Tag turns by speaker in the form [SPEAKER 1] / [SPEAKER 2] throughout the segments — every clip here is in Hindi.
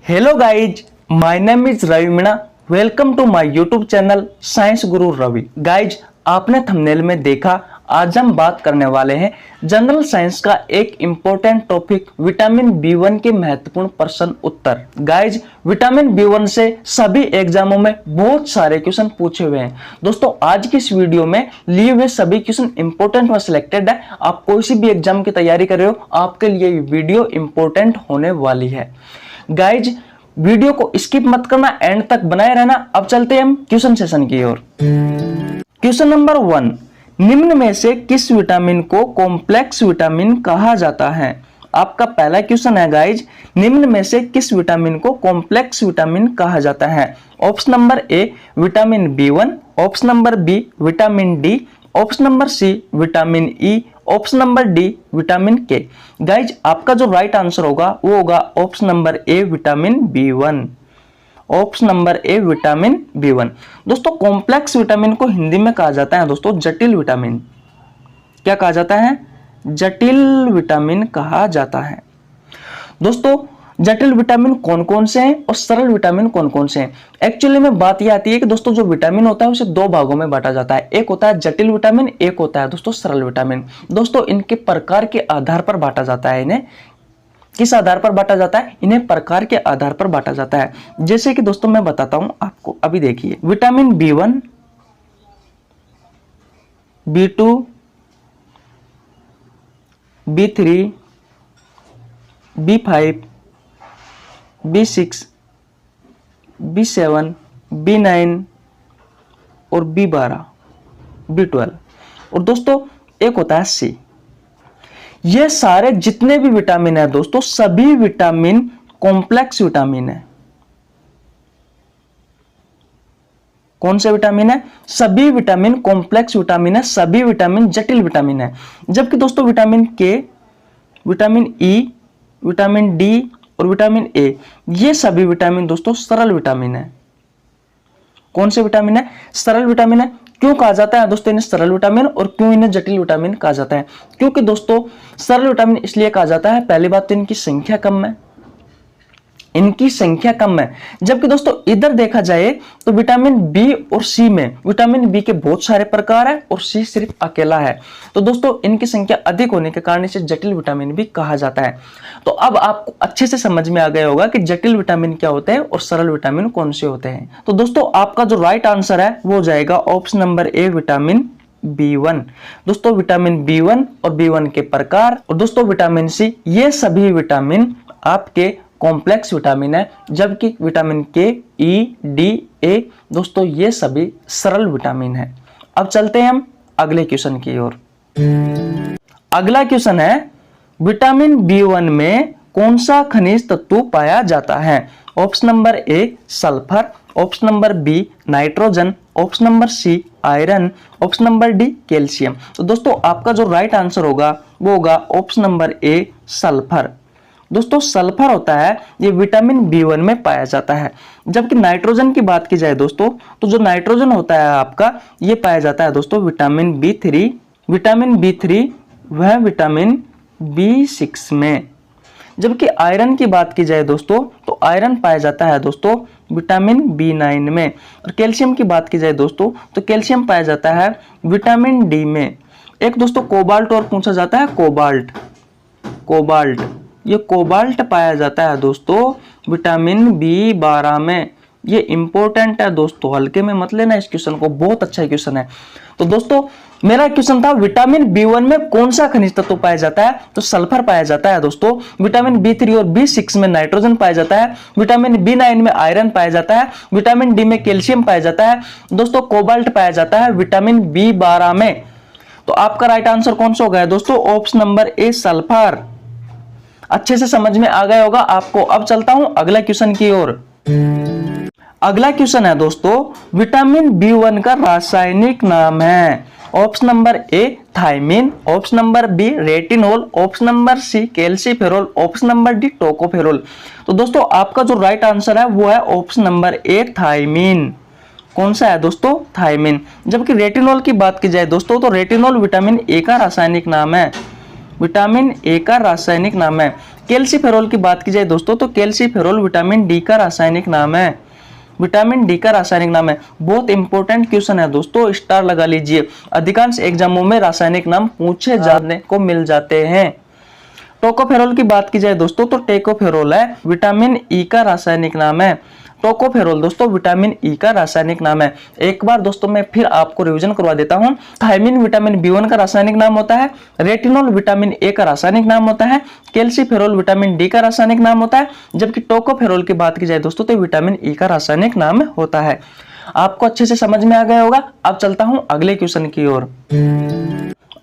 [SPEAKER 1] Hello guys, my name is Ravi Meena. Welcome to my YouTube channel science Guru Ravi. Guys, आपने थंबनेल में देखा, आज हम बात करने वाले हैं जनरल साइंस का एक इंपॉर्टेंट टॉपिक विटामिन बी1 के महत्वपूर्ण प्रश्न उत्तर। गाइज, विटामिन बी1 से सभी एग्जामों में बहुत सारे क्वेश्चन पूछे हुए हैं। दोस्तों, आज की इस वीडियो में लिए हुए सभी क्वेश्चन इंपॉर्टेंट व सिलेक्टेड है। आप कोई सी भी एग्जाम की तैयारी कर रहे हो, आपके लिए ये वीडियो इंपॉर्टेंट होने वाली है। गाइज, वीडियो को स्किप मत करना, एंड तक बनाए रहना। अब चलते हैं हम क्वेश्चन सेशन की ओर। क्वेश्चन नंबर 1, निम्न में से किस विटामिन को कॉम्प्लेक्स विटामिन कहा जाता है? आपका पहला क्वेश्चन है गाइज, निम्न में से किस विटामिन को कॉम्प्लेक्स विटामिन कहा जाता है? Option number A vitamin B one, option number B vitamin D, option number C vitamin E, option number D vitamin K. Guys, आपका जो राइट आंसर होगा वो होगा option number A vitamin B one. Option number A vitamin B one. दोस्तों, कॉम्प्लेक्स विटामिन को हिंदी में कहा जाता है दोस्तों जटिल विटामिन। क्या कहा जाता है? जटिल विटामिन कहा जाता है। दोस्तों, जटिल विटामिन कौन कौन से हैं और सरल विटामिन कौन कौन से हैं? एक्चुअली में बात यह आती है कि दोस्तों जो विटामिन होता है उसे दो भागों में बांटा जाता है। एक होता है जटिल विटामिन, एक होता है दोस्तों सरल विटामिन। दोस्तों, इनके प्रकार के आधार पर बांटा जाता है। इन्हें किस आधार पर बांटा जाता है? इन्हें प्रकार के आधार पर बांटा जाता है। जैसे कि दोस्तों मैं बताता हूं आपको, अभी देखिए, vitamin B1, बी2, B3, B5, B6, बी7, बी9 और बी12, बी12 और दोस्तों एक होता है सी। ये सारे जितने भी विटामिन है दोस्तों, सभी विटामिन कॉम्प्लेक्स विटामिन है। कौन से विटामिन है? सभी विटामिन कॉम्प्लेक्स विटामिन है, सभी विटामिन जटिल विटामिन है। जबकि दोस्तों विटामिन के, विटामिन ई, विटामिन डी और विटामिन ए, ये सभी विटामिन दोस्तों सरल विटामिन है। कौन से विटामिन है? सरल विटामिन है। क्यों कहा जाता है दोस्तों इन्हें सरल विटामिन और क्यों इन्हें जटिल विटामिन कहा जाता है? क्योंकि दोस्तों सरल विटामिन इसलिए कहा जाता है, पहली बात तो इनकी संख्या कम है, इनकी संख्या कम है। जबकि दोस्तों इधर देखा जाए तो विटामिन बी और सी में विटामिन बी के बहुत सारे प्रकार है और सी सिर्फ अकेला है। तो दोस्तों इनकी संख्या अधिक होने के कारण इसे जटिल विटामिन भी कहा जाता है। तो अब आपको अच्छे से समझ में आ गया होगा कि जटिल विटामिन क्या होते हैं और सरल विटामिन कौन से होते हैं। तो दोस्तों आपका जो राइट आंसर है वो हो जाएगा option number A vitamin B one. दोस्तों विटामिन बी1 और बी1 के प्रकार और दोस्तों विटामिन सी, ये सभी विटामिन आपके कॉम्प्लेक्स विटामिन है। जबकि विटामिन के, ई, डी, ए दोस्तों ये सभी सरल विटामिन है। अब चलते हैं हम अगले क्वेश्चन की ओर। अगला क्वेश्चन है, विटामिन बी1 में कौन सा खनिज तत्व पाया जाता है? Option number A sulphur, option number B nitrogen, option number C iron, option number D calcium. तो दोस्तों आपका जो राइट आंसर होगा वो होगा ऑप्शन नंबर ए सल्फर। दोस्तों सल्फर होता है ये विटामिन बी1 में पाया जाता है। जबकि नाइट्रोजन की बात की जाए दोस्तों, तो जो नाइट्रोजन होता है आपका ये पाया जाता है दोस्तों विटामिन बी3। विटामिन बी3 वह विटामिन बी6 में। जबकि आयरन की बात की जाए दोस्तों, तो आयरन पाया जाता है दोस्तों विटामिन बी9 में। और कैल्शियम की बात की जाए दोस्तों, तो कैल्शियम पाया जाता है विटामिन डी में। एक दोस्तों कोबाल्ट और पूछा जाता है, कोबाल्ट, कोबाल्ट, ये कोबाल्ट पाया जाता है दोस्तों विटामिन बी12 में। ये इंपॉर्टेंट है दोस्तों, हल्के में मत लेना इस क्वेश्चन को, बहुत अच्छा क्वेश्चन है। तो दोस्तों मेरा क्वेश्चन था विटामिन बी1 में कौन सा खनिज तत्व पाया जाता है? तो सल्फर पाया जाता है दोस्तों। विटामिन बी3 और बी6 में नाइट्रोजन पाया जाता है। विटामिन बी9 में आयरन पाया जाता है। विटामिन डी में कैल्शियम पाया जाता है। दोस्तों कोबाल्ट पाया जाता है विटामिन बी12 में। तो आपका राइट आंसर कौन सा हो गया दोस्तों? Option number A sulphur. अच्छे से समझ में आ गया होगा आपको। अब चलता हूं अगला क्वेश्चन की ओर। अगला क्वेश्चन है दोस्तों, विटामिन बी1 का रासायनिक नाम है। Option number A thiamine, option number B retinol, option number C calciferol, option number D tocopherol. तो दोस्तों आपका जो राइट आंसर है वो है ऑप्शन नंबर ए थायमिन। कौन सा है दोस्तों? थायमिन। जबकि रेटिनोल की बात की जाए दोस्तों, तो रेटिनोल विटामिन ए का रासायनिक नाम है। विटामिन ए का रासायनिक नाम है। कैल्सीफेरोल की बात की जाए दोस्तों तो कैल्सीफेरोल विटामिन डी का रासायनिक नाम है। विटामिन डी का रासायनिक नाम है। बहुत इंपॉर्टेंट क्वेश्चन है दोस्तों, स्टार लगा लीजिए। अधिकांश एग्जामों में रासायनिक नाम पूछे जाने को मिल जाते हैं। टोकोफेरोल की बात की जाए दोस्तों तो टोकोफेरोल है विटामिन ई का रासायनिक नाम है। टोकोफेरोल दोस्तों विटामिन ई का रासायनिक नाम है। एक बार दोस्तों मैं फिर आपको रिवीजन करवा देता हूं। थायमिन विटामिन B1 का रासायनिक नाम होता है। रेटिनॉल विटामिन ए का रासायनिक नाम होता है। कैल्सीफेरोल विटामिन डी का रासायनिक नाम होता है। जबकि टोकोफेरोल की बात की जाए दोस्तों तो विटामिन ई का रासायनिक नाम होता है। आपको अच्छे से समझ में आ गया होगा। अब चलता हूं अगले क्वेश्चन की ओर।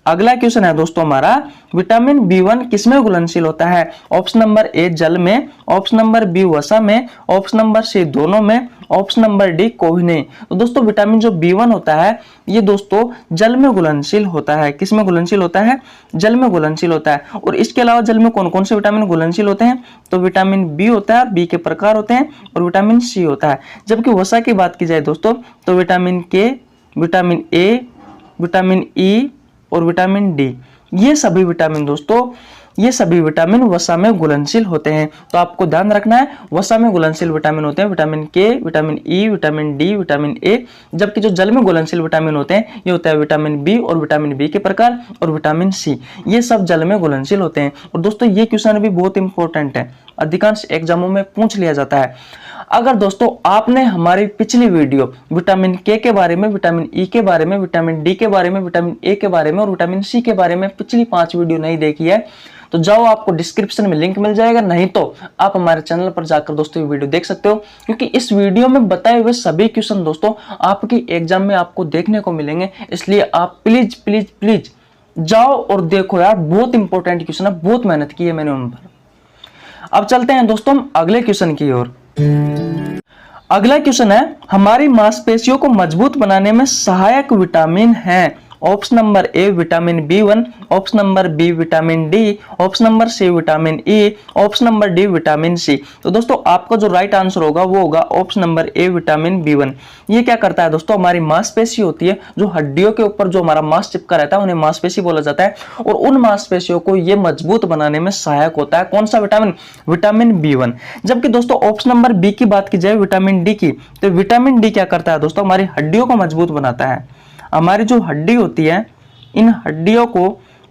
[SPEAKER 1] अगला क्वेश्चन है दोस्तों हमारा, विटामिन B1 किसमें घुलनशील होता है? ऑप्शन नंबर ए जल में, ऑप्शन नंबर बी वसा में, ऑप्शन नंबर सी दोनों में, ऑप्शन नंबर डी कोई नहीं। तो दोस्तों विटामिन जो B1 होता है ये दोस्तों जल में घुलनशील होता है। किसमें घुलनशील होता है? जल में घुलनशील होता है। और इसके अलावा जल में कौन कौन से विटामिन घुलनशील होते हैं? तो विटामिन बी होता है, बी के प्रकार होते हैं, और विटामिन सी होता है। जबकि वसा की बात की जाए दोस्तों तो विटामिन के, विटामिन ए, विटामिन ई और विटामिन डी, ये सभी विटामिन दोस्तों, ये सभी विटामिन वसा में घुलनशील होते हैं। तो आपको ध्यान रखना है वसा में घुलनशील विटामिन होते हैं विटामिन के, vitamin E, vitamin D, vitamin A. जबकि जो जल में घुलनशील विटामिन होते हैं ये होता है विटामिन बी और विटामिन बी के प्रकार और विटामिन सी, ये सब जल में घुलनशील होते हैं। और दोस्तों ये क्वेश्चन भी बहुत इंपॉर्टेंट है, अधिकांश एग्जामों में पूछ लिया जाता है। अगर दोस्तों आपने हमारी पिछली वीडियो विटामिन के बारे में, विटामिन ई के बारे में, विटामिन डी के बारे में, विटामिन ए के बारे में और विटामिन सी के बारे में पिछली 5 वीडियो नहीं देखी है तो जाओ, आपको डिस्क्रिप्शन में लिंक मिल जाएगा। नहीं तो आप हमारे चैनल पर जाकर दोस्तों ये वीडियो देख सकते हो, क्योंकि इस वीडियो में बताए हुए सभी क्वेश्चन दोस्तों आपकी एग्जाम में आपको देखने को मिलेंगे। इसलिए आप प्लीज प्लीज प्लीज जाओ और देखो यार, बहुत इंपॉर्टेंट क्वेश्चन है, बहुत मेहनत की है मैंने उन पर। अब चलते हैं दोस्तों हम अगले क्वेश्चन की ओर। अगला क्वेश्चन है, हमारी मांसपेशियों को मजबूत बनाने में सहायक विटामिन है। Option number A vitamin B1, option number B vitamin D, option number C vitamin E, option number D vitamin C. तो दोस्तों आपका जो राइट आंसर होगा वो होगा option number A vitamin B1। ये क्या करता है दोस्तों, हमारी मांसपेशी होती है जो हड्डियों के ऊपर जो हमारा मांस चिपका रहता है उन्हें मांसपेशी बोला जाता है, और उन मांसपेशियों को ये मजबूत बनाने में सहायक होता है। कौन सा विटामिन? Vitamin B1। जबकि दोस्तों ऑप्शन नंबर बी की बात की जाए विटामिन डी की, तो विटामिन डी क्या करता है दोस्तों, हमारी हड्डियों को मजबूत बनाता है। हमारी जो हड्डी होती है इन हड्डियों को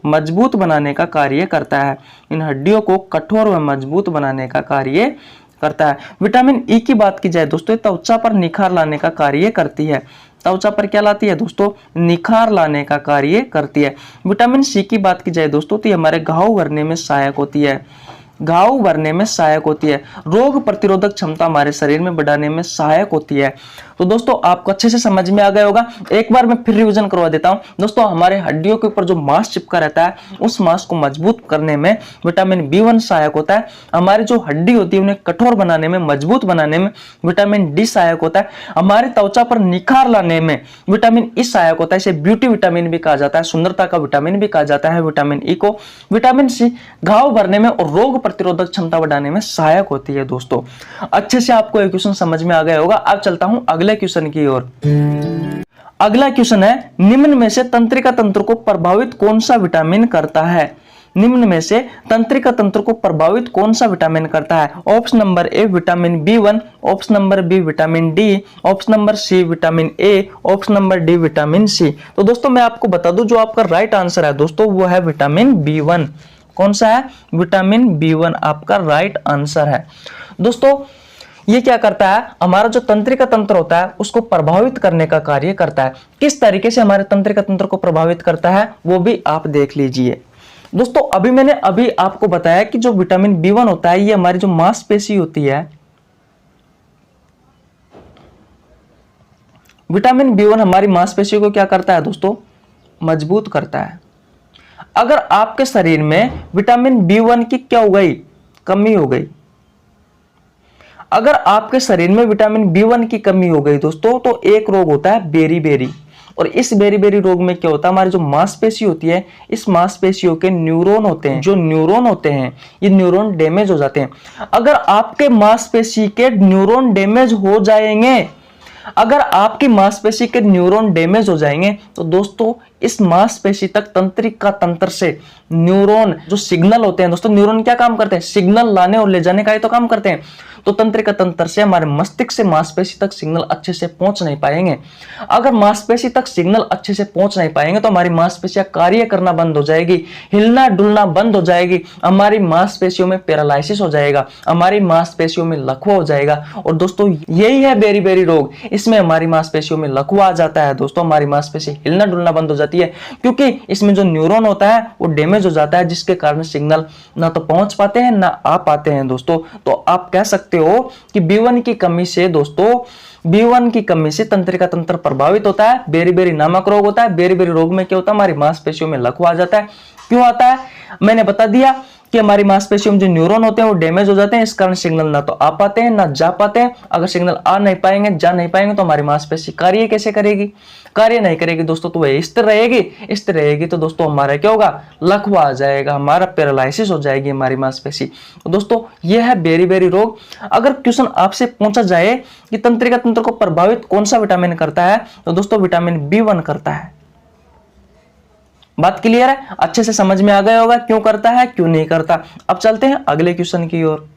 [SPEAKER 1] मजबूत बनाने का कार्य करता है, इन हड्डियों को कठोर व मजबूत बनाने का कार्य करता है। विटामिन ई की बात की जाए दोस्तों त्वचा पर निखार लाने का कार्य करती है। त्वचा पर क्या लाती है दोस्तों? निखार लाने का कार्य करती है। विटामिन सी की बात की जाए दोस्तों तो ये हमारे घाव भरने में सहायक होती है, घाव भरने में सहायक होती है। रोग प्रतिरोधक क्षमता हमारे शरीर में बढ़ाने में सहायक होती है। तो दोस्तों आपको अच्छे से समझ में आ गया होगा। एक बार मैं फिर रिवीजन करवा देता हूं दोस्तों। हमारे हड्डियों के ऊपर जो मांस चिपका रहता है उस मांस को मजबूत करने में विटामिन B1 सहायक होता है। हमारी जो हड्डी होती है उन्हें कठोर बनाने में, मजबूत बनाने में विटामिन डी सहायक होता है। हमारी त्वचा पर निखार लाने में विटामिन ई सहायक होता है। इसे ब्यूटी विटामिन भी कहा जाता है, सुंदरता का विटामिन भी कहा जाता है विटामिन ई को। विटामिन सी घाव भरने में और रोग प्रतिरोधक क्षमता बढ़ाने में सहायक होती है। दोस्तों अच्छे से आपको ये क्वेश्चन समझ में आ गया होगा। अब चलता हूं अगले क्वेश्चन की ओर। अगला क्वेश्चन है, निम्न में से तंत्रिका तंत्र को प्रभावित कौन सा विटामिन करता है? निम्न में से तंत्रिका तंत्र को प्रभावित कौन सा विटामिन करता है? Option number A vitamin B1, option number B vitamin D, option number C vitamin A, option number D vitamin C. तो दोस्तों मैं आपको बता दूं जो आपका राइट आंसर है दोस्तों वो है विटामिन B1। कौन सा है? विटामिन B1 आपका राइट आंसर है। दोस्तों ये क्या करता है, हमारा जो तंत्रिका तंत्र होता है उसको प्रभावित करने का कार्य करता है। किस तरीके से हमारे तंत्रिका तंत्र को प्रभावित करता है वो भी आप देख लीजिए। दोस्तों मैंने अभी आपको बताया कि जो विटामिन B1 होता है ये हमारी जो मांसपेशी होती है, विटामिन B1 हमारी मांसपेशी को क्या करता है दोस्तों? मजबूत करता है। अगर आपके शरीर में विटामिन B1 की क्या हो गई? कमी हो गई। अगर आपके शरीर में विटामिन B1 की कमी हो गई दोस्तों तो एक रोग होता है बेरी-बेरी। और इस बेरी-बेरी रोग में क्या होता है, हमारी जो मांसपेशी होती है इस मांसपेशियों के न्यूरॉन होते हैं, जो न्यूरॉन होते हैं ये न्यूरॉन डैमेज हो जाते हैं। अगर आपके मांसपेशी के न्यूरॉन डैमेज हो जाएंगे, अगर आपकी मांसपेशी के न्यूरॉन डैमेज हो जाएंगे तो दोस्तों इस मांसपेशी तक तंत्रिका तंत्र से न्यूरॉन जो सिग्नल होते हैं दोस्तों, न्यूरॉन क्या काम करते हैं, सिग्नल लाने और ले जाने का ही तो काम करते हैं। तो तंत्रिका तंत्र से हमारे मस्तिष्क से मांसपेशी तक सिग्नल अच्छे से पहुंच नहीं पाएंगे। अगर मांसपेशी तक सिग्नल अच्छे से पहुंच नहीं पाएंगे तो हमारी मांसपेशियां कार्य करना बंद हो जाएगी, हिलना डुलना बंद हो जाएगी, हमारी मांसपेशियों में पैरालिसिस हो जाएगा, हमारी मांसपेशियों में लकवा हो जाएगा। और दोस्तों यही है बेरी रोग, इसमें हमारी मांसपेशियों में लकवा आ जाता है दोस्तों, हमारी मांसपेशी हिलना डुलना बंद हो जाती है, क्योंकि इसमें जो न्यूरॉन होता है वो डैमेज हो जाता है, जिसके कारण सिग्नल ना तो पहुंच पाते हैं ना आ पाते हैं दोस्तों। तो आप कह सकते हो कि B1 की कमी से दोस्तों, B1 की कमी से तंत्रिका तंत्र प्रभावित होता है, बेरी नामक रोग होता है। बेरी रोग में क्या होता है, हमारी मांसपेशियों में लकवा आ जाता है। क्यों आता है, मैंने बता दिया कि हमारी मांसपेशियों में जो न्यूरॉन होते हैं वो डैमेज हो जाते हैं, इस कारण सिग्नल ना तो आ पाते हैं ना जा पाते हैं। अगर सिग्नल आ नहीं पाएंगे, जा नहीं पाएंगे तो हमारी मांसपेशी कार्य कैसे करेगी, कार्य नहीं करेगी दोस्तों, तो वह स्थिर रहेगी तो दोस्तों हमारा क्या होगा, लकवा आ जाएगा, हमारा पैरालिसिस हो जाएगी हमारी मांसपेशी। तो दोस्तों यह है बेरी रोग। अगर क्वेश्चन आपसे पूछा जाए कि तंत्रिका तंत्र को प्रभावित कौन सा विटामिन करता है, तो दोस्तों विटामिन B1 करता है। बात क्लियर है, अच्छे से समझ में आ गया होगा क्यों करता है क्यों नहीं करता। अब चलते हैं अगले क्वेश्चन की ओर।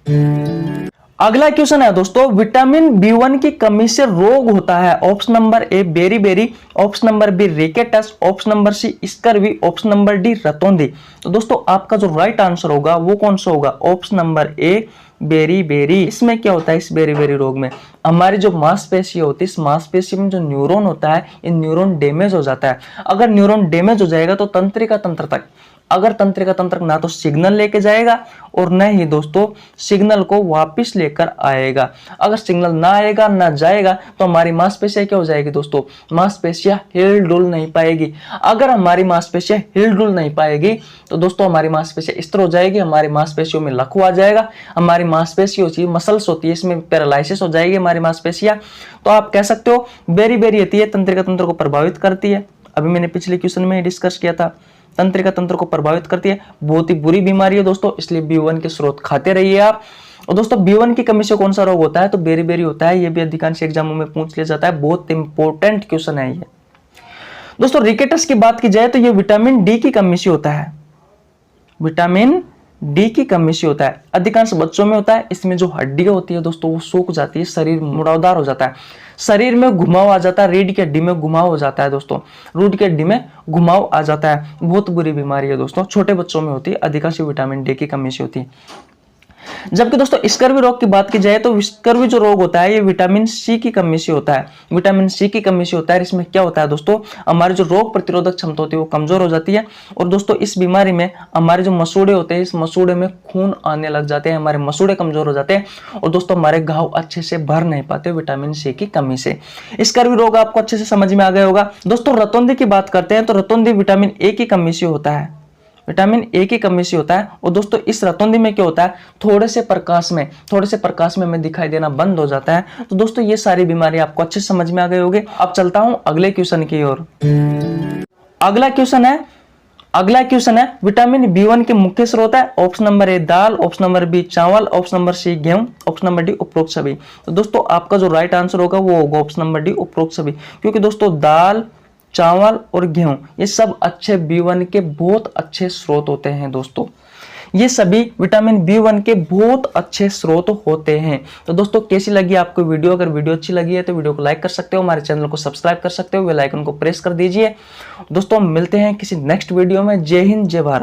[SPEAKER 1] अगला क्वेश्चन है दोस्तों, विटामिन B1 की कमी से रोग होता है। ऑप्शन नंबर ए बेरी, option number B rickets, option number C scurvy, option number D रतौंधी। तो दोस्तों आपका जो राइट आंसर होगा वो कौन सा होगा, ऑप्शन नंबर ए बेरी। इसमें क्या होता है, इस बेरी रोग में हमारी जो मांसपेशी होती है, इस मांसपेशी में जो न्यूरॉन होता है, ये न्यूरॉन डैमेज हो जाता है। अगर न्यूरॉन डैमेज हो जाएगा तो तंत्रिका तंत्र तक, अगर तंत्रिका तंत्र ना तो सिग्नल लेके जाएगा और न ही दोस्तों सिग्नल को वापस लेकर आएगा। अगर सिग्नल ना आएगा ना जाएगा तो हमारी मांसपेशियां क्या हो जाएगी दोस्तों, मांसपेशियां हिल डुल नहीं पाएगी। अगर हमारी मांसपेशियां हिल डुल नहीं पाएगी तो दोस्तों हमारी मांसपेशियां स्थिर हो जाएगी, हमारी मांसपेशियों में लकवा आ जाएगा, हमारी मांसपेशी होती है, मसल्स होती है, इसमें पैरालिसिस हो जाएगी हमारी मांसपेशियां। तो आप कह सकते हो बेरी होती है, तंत्रिका तंत्र को प्रभावित करती है। अभी मैंने पिछले क्वेश्चन में डिस्कस किया था, तंत्रिका तंत्र को प्रभावित करती है, बहुत ही बुरी बीमारी है दोस्तों, इसलिए B1 के स्रोत खाते रहिए आप। और दोस्तों B1 की कमी से कौन सा रोग होता है, तो बेरी होता है। ये भी अधिकांश एग्जामों में पूछ लिया जाता है, बहुत इंपॉर्टेंट क्वेश्चन है ये दोस्तों। रिकेटस की बात की जाए तो ये विटामिन D की कमी से होता है, विटामिन D की कमी से होता है। अधिकांश बच्चों में होता है, इसमें जो हड्डियां होती है दोस्तों वो सूख जाती है, शरीर मुड़ावदार हो जाता है, शरीर में घुमाव आ जाता है, रीढ़ की हड्डी में घुमाव हो जाता है दोस्तों, रीढ़ की हड्डी में घुमाव आ जाता है। बहुत बुरी बीमारी है दोस्तों, छोटे बच्चों में होती है, अधिकांश विटामिन D की कमी से होती है। जबकि दोस्तों स्कर्वी रोग की बात की जाए तो स्कर्वी जो रोग होता है ये विटामिन C की कमी से होता है, विटामिन C की कमी से होता है। इसमें क्या होता है दोस्तों, हमारी जो रोग प्रतिरोधक क्षमता होती है वो कमजोर हो जाती है। और दोस्तों इस बीमारी में हमारे जो मसूड़े होते हैं, इस मसूड़े में खून आने लग जाते हैं, हमारे मसूड़े कमजोर हो जाते हैं और दोस्तों हमारे घाव अच्छे से भर नहीं पाते विटामिन C की कमी से। स्कर्वी रोग आपको अच्छे से समझ में आ गया होगा। दोस्तों रतौंधी की बात करते हैं तो रतौंधी विटामिन A की कमी से होता है, विटामिन A की कमी से होता है। और दोस्तों इस रतौंधी में क्या होता है, थोड़े से प्रकाश में हमें दिखाई देना बंद हो जाता है। तो दोस्तों ये सारी बीमारी आपको अच्छे से समझ में आ गई होगी। अब चलता हूं अगले क्वेश्चन की ओर। अगला क्वेश्चन है विटामिन B1 के मुख्य स्रोत है। ऑप्शन नंबर ए दाल, ऑप्शन नंबर बी चावल, ऑप्शन नंबर सी गेहूं, ऑप्शन नंबर डी उपरोक्त सभी। तो दोस्तों आपका जो राइट आंसर होगा वो होगा ऑप्शन नंबर डी उपरोक्त सभी, क्योंकि दोस्तों दाल, चावल और गेहूं ये सब अच्छे B1 के बहुत अच्छे स्रोत होते हैं दोस्तों, ये सभी विटामिन B1 के बहुत अच्छे स्रोत होते हैं। तो दोस्तों कैसी लगी आपको वीडियो, अगर वीडियो अच्छी लगी है तो वीडियो को लाइक कर सकते हो, हमारे चैनल को सब्सक्राइब कर सकते हो, बेल आइकन को प्रेस कर दीजिए। दोस्तों मिलते हैं किसी नेक्स्ट वीडियो में। जय हिंद जय भारत।